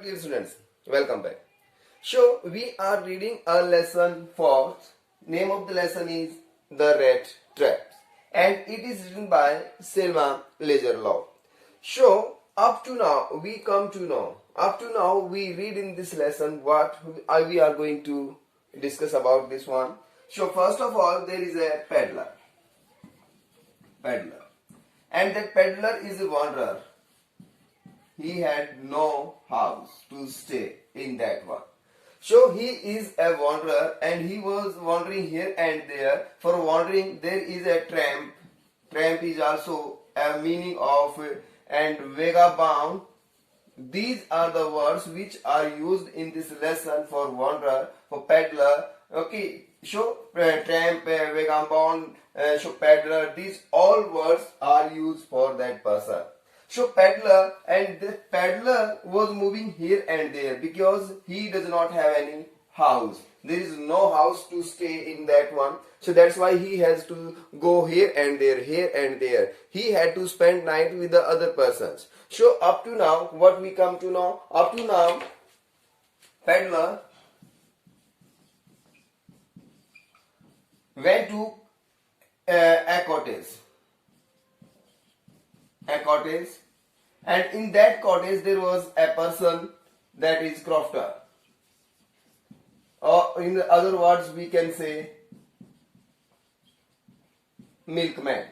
Dear students, welcome back. So we are reading a lesson for name of the lesson is The Rat Trap and it is written by Selma Lagerlof. So up to now we read in this lesson what we are going to discuss about this one. So first of all there is a peddler and that peddler is a wanderer. He had no house to stay in that one. So he is a wanderer and he was wandering here and there. For wandering there is a tramp. Tramp is also a meaning of and vagabond. These are the words which are used in this lesson for wanderer, for peddler. Okay, so tramp, vagabond, so peddler, these all words are used for that person. So peddler, and the peddler was moving here and there because he does not have any house. There is no house to stay in that one. So that's why he has to go here and there, here and there. He had to spend night with the other persons. So up to now, what we come to know? Up to now, peddler went to a cottage. And in that cottage there was a person, that is crofter, or in other words we can say milkman.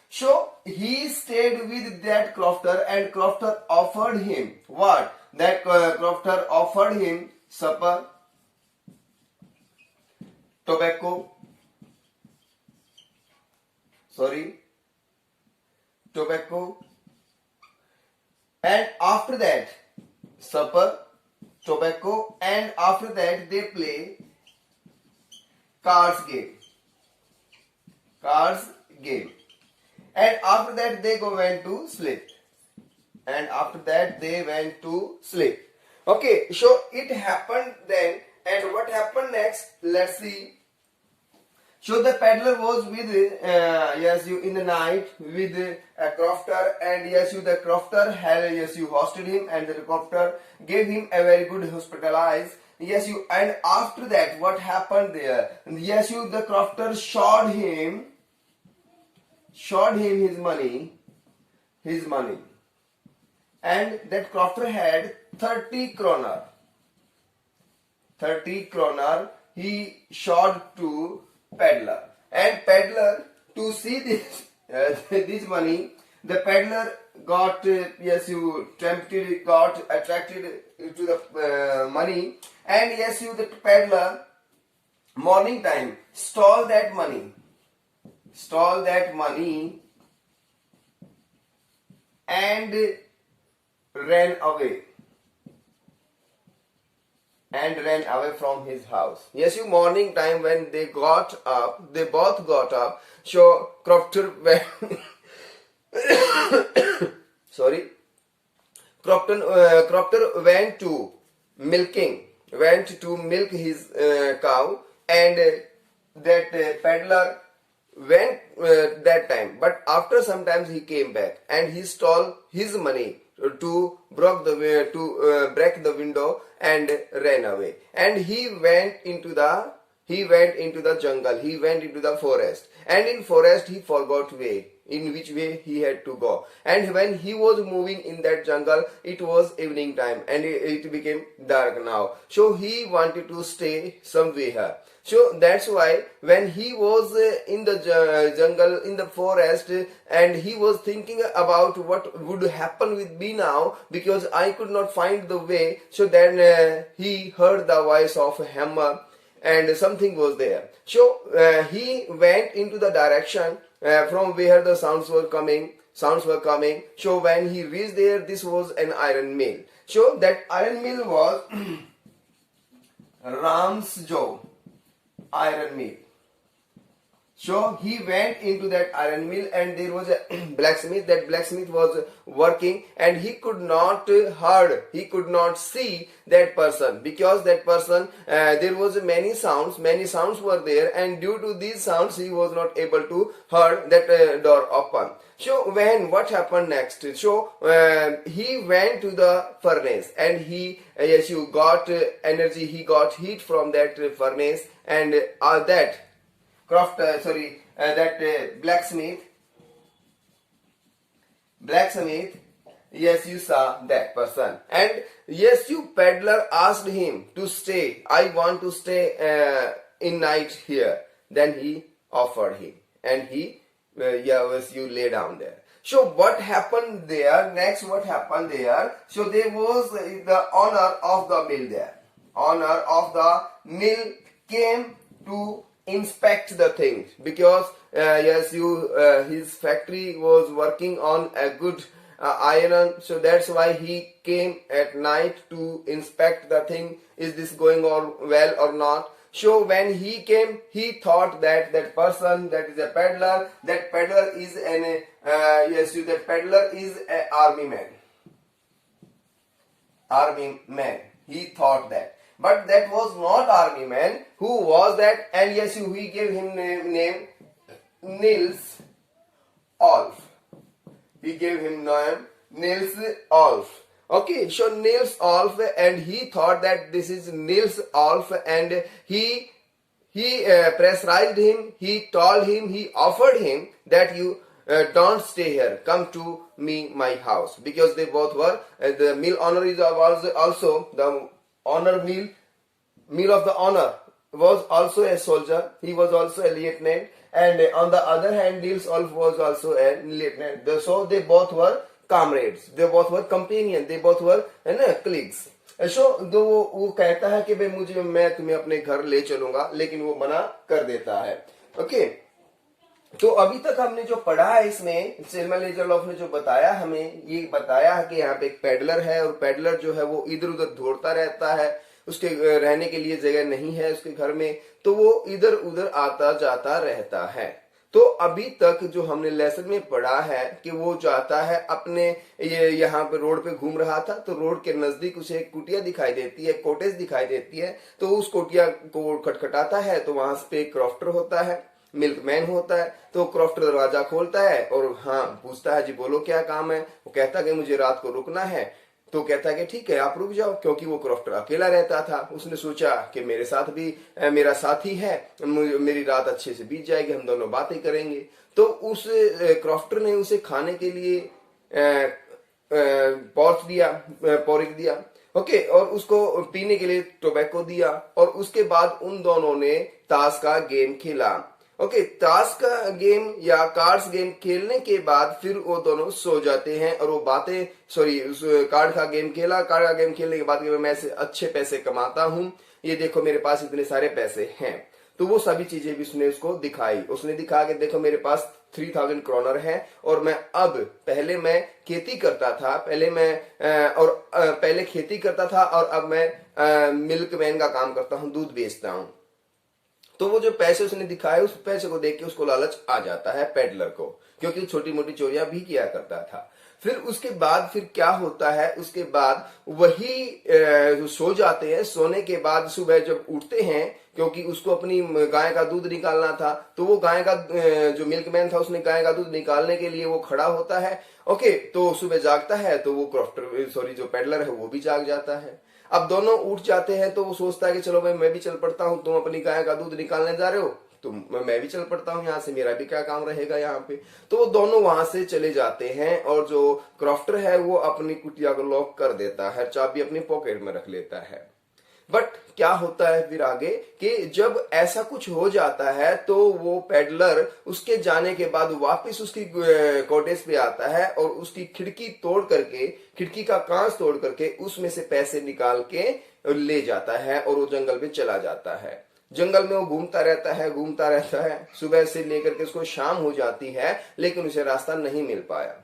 So he stayed with that crofter and crofter offered him what? That crofter offered him supper, tobacco, and after that supper, tobacco, and after that they play cards game, and after that they went to sleep. Okay, so it happened then, and what happened next? Let's see. So the peddler was with in the night with a crofter, and the crofter had hosted him, and the crofter gave him a very good hospitalize. And after that what happened there? The crofter showed him his money, and that crofter had 30 kroner. He showed to peddler, and peddler to see this this money, the peddler got attracted to the money, and the peddler morning time stole that money and ran away from his house. Morning time when they both got up. So crofter went crofter went to milk his cow, and that peddler went that time. But after some time he came back and he stole his money to break the window and ran away. And he went into the jungle, he went into the forest, and in forest he forgot which way he had to go. And when he was moving in that jungle, it was evening time and it became dark now. So he wanted to stay somewhere. So that's why when he was in the jungle, in the forest, and he was thinking about what would happen with me now, because I could not find the way. So then he heard the voice of a hammer, and something was there. So he went into the direction from where the sounds were coming. So when he reached there, this was an iron mill. So that iron mill was Ramsjo iron mill. So he went into that iron mill, and there was a blacksmith. That blacksmith was working, and he could not heard, he could not see that person, because that person, there was many sounds were there, and due to these sounds he was not able to heard that door open. So when what happened next? So he went to the furnace, and he yes, you got energy, he got heat from that furnace, and that blacksmith, yes, you saw that person, and yes, you peddler asked him to stay. I want to stay in night here. Then he offered him, and he yes, you lay down there. So what happened there? Next, what happened there? So there was the owner of the mill there. Owner of the mill came to inspect the things, because yes, you his factory was working on a good iron, so that's why he came at night to inspect the thing, is this going on well or not. So when he came, he thought that that person, that is a peddler, that peddler is an that peddler is an army man. He thought that, but that was not army man. Who was that? And yes, we gave him name Nils Olf. He gave him name Nils Olf. Okay, so Nils Olf, and he thought that this is Nils Olf, and he pressurized him. He told him, he offered him that you don't stay here, come to my house, because they both were the mill owner is also the owner mill of the owner was also a soldier. He was also a lieutenant, and on the other hand, Nils Olf was also a lieutenant. So they both were comrades, they both were companions, they both were colleagues. सो तो वो कहता है कि भाई मैं तुम्हें अपने घर ले चलूंगा, लेकिन वो मना कर देता है. ओके, तो अभी तक हमने जो पढ़ा है इसमें, सैमुअल एल जॉफ ने जो बताया, हमें ये बताया है कि यहाँ पे एक पेडलर है, और पेडलर जो है वो इधर उधर दौड़ता रहता है, उसके रहने के लिए जगह नहीं है उसके घर में, तो वो इधर उधर आता जाता रहता है. तो अभी तक जो हमने लेसन में पढ़ा है कि वो जाता है अपने ये यहाँ पे रोड पे घूम रहा था, तो रोड के नजदीक उसे एक कुटिया दिखाई देती है, कॉटेज दिखाई देती है, तो उस कुटिया को खटखटाता है, तो वहां पे क्रॉफ्टर होता है, मिल्कमैन होता है. तो क्रॉफ्टर दरवाजा खोलता है और हाँ पूछता है, जी बोलो क्या काम है. वो कहता है कि मुझे रात को रुकना है. तो कहता है कि ठीक है आप रुक जाओ, क्योंकि वो क्रॉफ्टर अकेला रहता था. उसने सोचा कि मेरे साथ भी मेरा साथी है, मेरी रात अच्छे से बीत जाएगी, हम दोनों बातें करेंगे. तो उस क्रॉफ्टर ने उसे खाने के लिए पोरिक दिया. ओके, और उसको पीने के लिए टोबैको दिया, और उसके बाद उन दोनों ने ताश का गेम खेला. ओके, ताश का गेम या कार्ड्स गेम खेलने के बाद फिर वो दोनों सो जाते हैं, और वो बातें उस कार्ड का गेम खेला. कार्ड का गेम खेलने के बाद मैं से अच्छे पैसे कमाता हूँ, ये देखो मेरे पास इतने सारे पैसे हैं. तो वो सभी चीजें भी उसने उसको दिखाई. उसने दिखा कि देखो मेरे पास 3000 क्रोनर है, और मैं अब पहले मैं खेती करता था, पहले खेती करता था, और अब मैं मिल्कमैन का काम करता हूँ, दूध बेचता हूँ. तो वो जो पैसे उसने दिखाए, उस पैसे को देख के उसको लालच आ जाता है पेडलर को, क्योंकि छोटी मोटी चोरियां भी किया करता था. फिर उसके बाद फिर क्या होता है, उसके बाद वही सो जाते हैं. सोने के बाद सुबह जब उठते हैं, क्योंकि उसको अपनी गाय का दूध निकालना था, तो वो गाय का जो मिल्कमैन था उसने गाय का दूध निकालने के लिए वो खड़ा होता है. ओके, तो सुबह जागता है, तो वो जो पेडलर है वो भी जाग जाता है. अब दोनों उठ जाते हैं, तो वो सोचता है कि चलो भाई मैं भी चल पड़ता हूँ, तुम अपनी गाय का दूध निकालने जा रहे हो, तो मैं भी चल पड़ता हूँ यहाँ से, मेरा भी क्या काम रहेगा यहाँ पे. तो वो दोनों वहां से चले जाते हैं, और जो क्रॉफ्टर है वो अपनी कुटिया को लॉक कर देता है, चाबी अपनी पॉकेट में रख लेता है. बट क्या होता है फिर आगे कि जब ऐसा कुछ हो जाता है, तो वो पेडलर उसके जाने के बाद वापस उसकी कॉटेज पे आता है, और उसकी खिड़की का कांच तोड़ करके उसमें से पैसे निकाल के ले जाता है, और वो जंगल में चला जाता है. जंगल में वो घूमता रहता है. सुबह से लेकर के उसको शाम हो जाती है, लेकिन उसे रास्ता नहीं मिल पाया,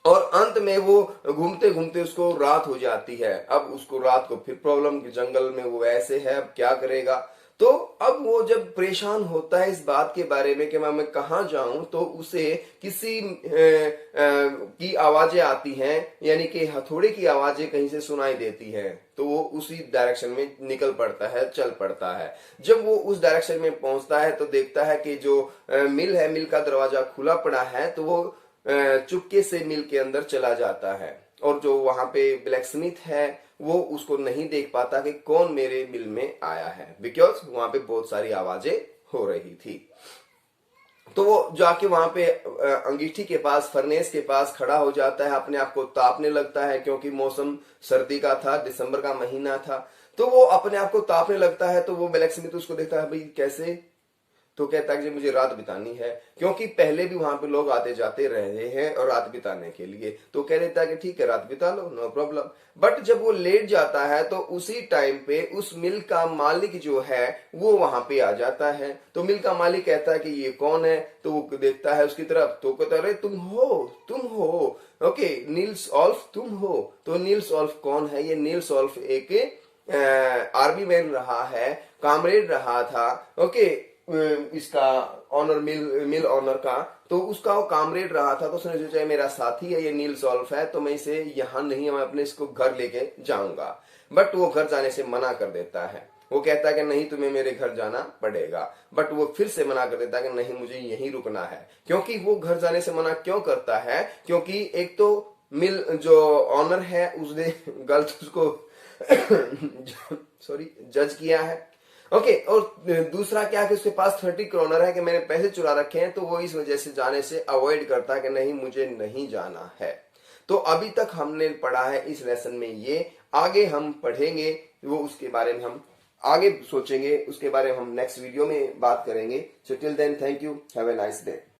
और अंत में वो घूमते घूमते उसको रात हो जाती है. अब उसको रात को फिर प्रॉब्लम कि जंगल में वो ऐसे है, अब क्या करेगा. तो अब वो जब परेशान होता है इस बात के बारे में कि मैं कहाँ जाऊं, तो उसे किसी की आवाजें आती हैं, यानी कि हथौड़े की आवाजें कहीं से सुनाई देती हैं। तो वो उसी डायरेक्शन में निकल पड़ता है, चल पड़ता है। जब वो उस डायरेक्शन में पहुंचता है तो देखता है कि जो मिल है, मिल का दरवाजा खुला पड़ा है। तो वो चुपके से मिल के अंदर चला जाता है, और जो वहां पे ब्लैक स्मिथ है वो उसको नहीं देख पाता कि कौन मेरे मिल में आया है, बिकॉज वहां पे बहुत सारी आवाजें हो रही थी। तो वो जाके वहां पे अंगीठी के पास, फर्नेस के पास खड़ा हो जाता है, अपने आप को तापने लगता है, क्योंकि मौसम सर्दी का था, दिसंबर का महीना था। तो वो अपने आप को तापने लगता है। तो वो ब्लैक स्मिथ उसको देखता है, भाई कैसे? तो कहता है कि मुझे रात बितानी है, क्योंकि पहले भी वहां पे लोग आते जाते रहे हैं और रात बिताने के लिए। तो कह देता है कि ठीक है, रात बिता लो, नो प्रॉब्लम। बट जब वो लेट जाता है तो उसी टाइम पे उस मिल का मालिक जो है वो वहां पे आ जाता है। तो मिल का मालिक कहता है कि ये कौन है? तो वो देखता है उसकी तरफ, तो कहता है, अरे तुम हो, ओके, नील्स ऑल्फ तुम हो। तो नील्स ऑल्फ कौन है? ये नील्स ऑल्फ एक आर्मी मैन रहा है, कामरेड रहा था, ओके, इसका ऑनर, मिल ऑनर का। तो उसका वो कामरेड रहा था। तो उसने सोचा मेरा साथी है, ये नील सॉल्फ है, तो मैं इसे यहाँ नहीं, मैं अपने इसको घर लेके जाऊंगा। बट वो घर जाने से मना कर देता है। वो कहता है कि नहीं, तुम्हें मेरे घर जाना पड़ेगा। बट वो फिर से मना कर देता है कि नहीं, मुझे यहीं रुकना है। क्योंकि वो घर जाने से मना क्यों करता है? क्योंकि एक तो मिल जो ऑनर है उसने गलत उसको सॉरी जज किया है, ओके। और दूसरा क्या कि उसके पास 30 करोनर है कि मैंने पैसे चुरा रखे हैं। तो वो इस वजह से जाने से अवॉइड करता है कि नहीं, मुझे नहीं जाना है। तो अभी तक हमने पढ़ा है इस लेसन में ये, आगे हम पढ़ेंगे वो, उसके बारे में हम आगे सोचेंगे, उसके बारे में हम नेक्स्ट वीडियो में बात करेंगे। So till then, thank you, have a nice day.